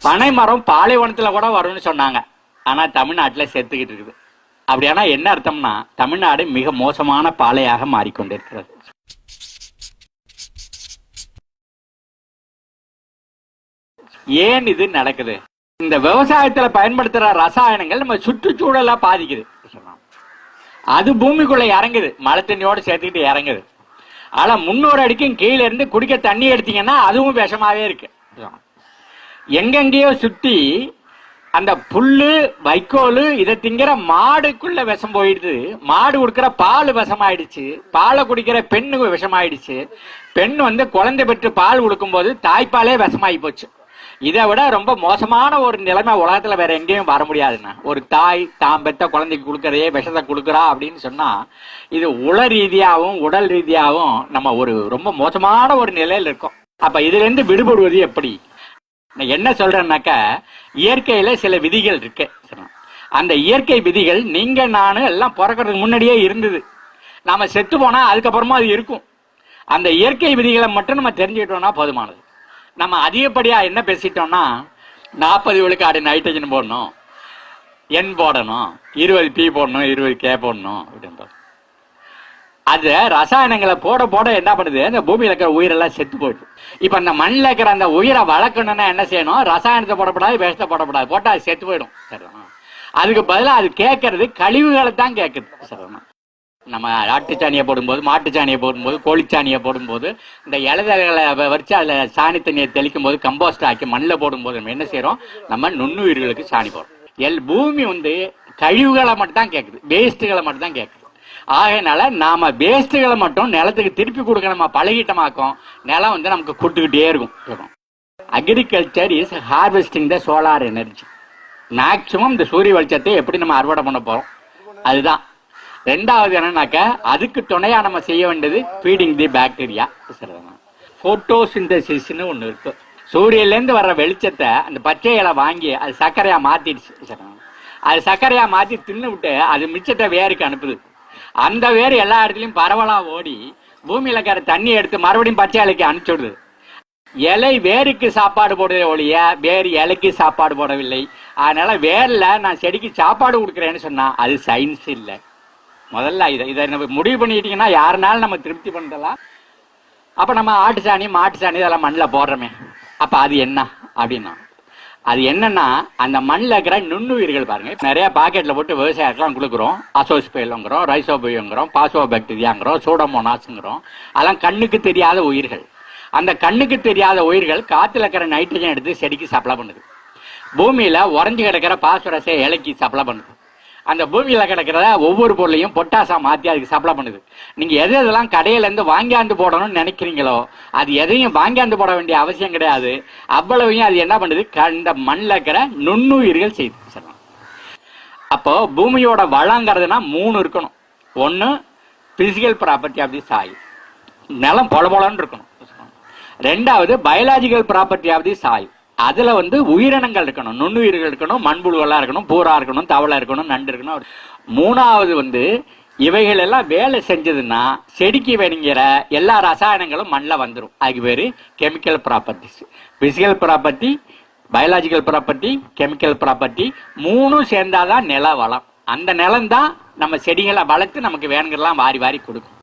பனை மரம் பாலைவனத்துல கூட வரும்னு சொன்னாங்க. ஆனா தமிழ்நாட்டுல செத்துக்கிட்டு இருக்குது. அப்படியானா என்ன அர்த்தம்னா, தமிழ்நாடு மிக மோசமான பாலையாக மாறிக்கொண்டிருக்கிறது. ஏன் இது நடக்குது? இந்த விவசாயத்துல பயன்படுத்துற ரசாயனங்கள் நம்ம சுற்றுச்சூழலா பாதிக்குது. அது பூமிக்குள்ள இறங்குது, மழை தண்ணியோட சேர்த்துக்கிட்டு இறங்குது. ஆனா 300 அடிக்கும் கீழே இருந்து குடிக்க தண்ணி எடுத்தீங்கன்னா அதுவும் விஷமாவே இருக்கு. எங்கெங்கேயோ சுத்தி அந்த புல்லு வைக்கோல் இதை திங்கிற மாடுக்குள்ள விஷம் போயிடுது. மாடு கொடுக்கிற பால் விஷமாயிடுச்சு, பாலை குடிக்கிற பெண்ணு விஷமாயிடுச்சு. பெண் குழந்தை பெற்று பால் கொடுக்கும் போது தாய்ப்பாலே விஷமாயி போச்சு. இதை விட ரொம்ப மோசமான ஒரு நிலைமை உலகத்துல வேற எங்கேயும் வர முடியாதுன்னா, ஒரு தாய் தாம் பெற்ற குழந்தைக்கு கொடுக்கறதே விஷத்தை கொடுக்குறா அப்படின்னு சொன்னா, இது உள ரீதியாகவும் உடல் ரீதியாகவும் நம்ம ஒரு ரொம்ப மோசமான ஒரு நிலையில இருக்கோம். அப்ப இதுல இருந்து விடுபடுவது எப்படி? நான் என்ன சொல்றேன்னாக்க, இயற்கையில சில விதிகள் இருக்கு. அந்த இயற்கை விதிகள் நீங்க நானு எல்லாம் பிறக்கிறதுக்கு முன்னாடியே இருந்தது. நாம செத்து போனா அதுக்கப்புறமா அது இருக்கும். அந்த இயற்கை விதிகளை மட்டும் நம்ம தெரிஞ்சுக்கிட்டோம்னா போதுமானது. நம்ம அதிகப்படியா என்ன பேசிட்டோம்னா, 40 விழுக்காடு நைட்ரஜன் போடணும், N போடணும், 20 P போடணும், 20 K போடணும் அப்படின்னு. அது ரசாயனங்களை போட போட என்ன பண்ணுது, அந்த பூமியில இருக்கிற உயிரெல்லாம் செத்து போயிடுது. இப்ப அந்த மண்ணில் இருக்கிற அந்த உயிரை வளர்க்கணும்னா என்ன செய்யணும்? ரசாயனத்தை போடப்படாது, விஷத்தை போடப்படாது. போட்டா அது செத்து போயிடும். அதுக்கு பதிலாக அது கேட்கறது கழிவுகளை தான் கேட்குது. நம்ம ஆட்டுச்சாணியை போடும்போது, மாட்டுச்சாணியை போடும்போது, கோழிச்சாணியை போடும்போது, இந்த இலைதலைகளை வச்சு அதில் சாணி தண்ணியை தெளிக்கும் போது, கம்போஸ்ட் ஆக்கி மண்ணில் போடும்போது நம்ம என்ன செய்யறோம்? நம்ம நுண்ணுயிர்களுக்கு சாணி போடுறோம். பூமி கழிவுகளை மட்டும் தான் கேட்குது, வேஸ்ட்டுகளை மட்டும் தான் கேட்குது. ஆகையினால நாம வேஸ்ட்டுகளை மட்டும் நிலத்துக்கு திருப்பி கொடுக்க நம்ம பழகிட்டமாக்கும், நிலம் நமக்கு கொடுத்துக்கிட்டே இருக்கும். Agriculture is harvesting the solar energy. Maximum இந்த சூரிய வெளிச்சத்தை எப்படி நம்ம அறுவடை பண்ண போறோம், அதுதான். ரெண்டாவது என்னன்னாக்க, அதுக்கு துணையா நம்ம செய்ய வேண்டியது ஃபீடிங் தி பாக்டீரியா. போட்டோசிந்தசிஸ்னு ஒண்ணு இருக்கு. சூரியன்ல இருந்து வர்ற வெளிச்சத்தை அந்த பச்சை இலை வாங்கி அது சர்க்கரையா மாத்திடுச்சு. அது சர்க்கரையா மாத்தி தின்னு விட்டு அது மிச்சத்தை வேருக்கு அனுப்புது. அந்த வேறு எல்லா இடத்துலயும் பரவலா ஓடி பூமியில இருக்கிற தண்ணி எடுத்து மறுபடியும் பச்சை இலைக்கு அனுப்பிச்சுடுது. இலை வேருக்கு சாப்பாடு போடுறதே ஒழிய வேறு இலைக்கு சாப்பாடு போடவில்லை. அதனால வேர்ல நான் செடிக்கு சாப்பாடு கொடுக்குறேன்னு சொன்னா அது சயின்ஸ் இல்லை. முதல்ல இதை நம்ம முடிவு பண்ணிட்டீங்கன்னா யாருனாலும் நம்ம திருப்தி பண்ணலாம். அப்ப நம்ம ஆட்டு சாணி மாட்டு சாணி இதெல்லாம் மண்ணில் போடுறோமே, அப்ப அது என்ன அப்படின்னா, அது என்னன்னா அந்த மண்ணில் இருக்கிற நுண்ணுயிர்கள் பாருங்க. நிறைய பாக்கெட்ல போட்டு விவசாயத்துலாம் கொடுக்குறோம். அசோஸ்பெயிலுங்கிறோம், ரைசோபியோங்கிறோம், பாசோபாக்டீரியாங்கிறோம், சூடோமோனாஸ்ங்கிறோம். அதெல்லாம் கண்ணுக்கு தெரியாத உயிர்கள். அந்த கண்ணுக்கு தெரியாத உயிர்கள் காத்துல இருக்கிற நைட்ரஜன் எடுத்து செடிக்கு சப்ளை பண்ணுது. பூமியில உறைஞ்சு கிடக்கிற பாஸ்பரஸை இலைக்கு சப்ளை பண்ணுது. அந்த பூமியில கிடக்கிற ஒவ்வொரு பொருளையும் பொட்டாசா மாத்தி அதுக்கு சப்ளை பண்ணுது. நீங்க எதெல்லாம் கடையில இருந்து வாங்கியாந்து போடணும்னு நினைக்கிறீங்களோ அது எதையும் வாங்கியாந்து போட வேண்டிய அவசியம் கிடையாது. அவ்வளவையும் அது என்ன பண்ணுது, இந்த மண்ணில் இருக்கிற நுண்ணுயிர்கள் செய்து. அப்போ பூமியோட வளங்கிறதுனா 3 இருக்கணும். ஒன்னு physical property of the soil, நிலம் பொல பொலன்னு இருக்கணும். ரெண்டாவது biological property of the soil, அதுல உயிரினங்கள் இருக்கணும், நுண்ணுயிர்கள் இருக்கணும், மண்புழுவெல்லாம் இருக்கணும், பூரா இருக்கணும், தவளை இருக்கணும், நண்டு இருக்கணும். மூணாவது இவைகள் எல்லாம் வேலை செஞ்சதுன்னா செடிக்கு வேணுங்கிற எல்லா ரசாயனங்களும் மண்ணில் வந்துடும். அதுக்கு பேரு chemical properties. Physical property, biological property, chemical property, 3 சேர்ந்தாதான் நில வளம். அந்த நிலம் தான் நம்ம செடிகளை வளர்த்து நமக்கு வேணுங்கிறலாம் வாரி வாரி கொடுக்கும்.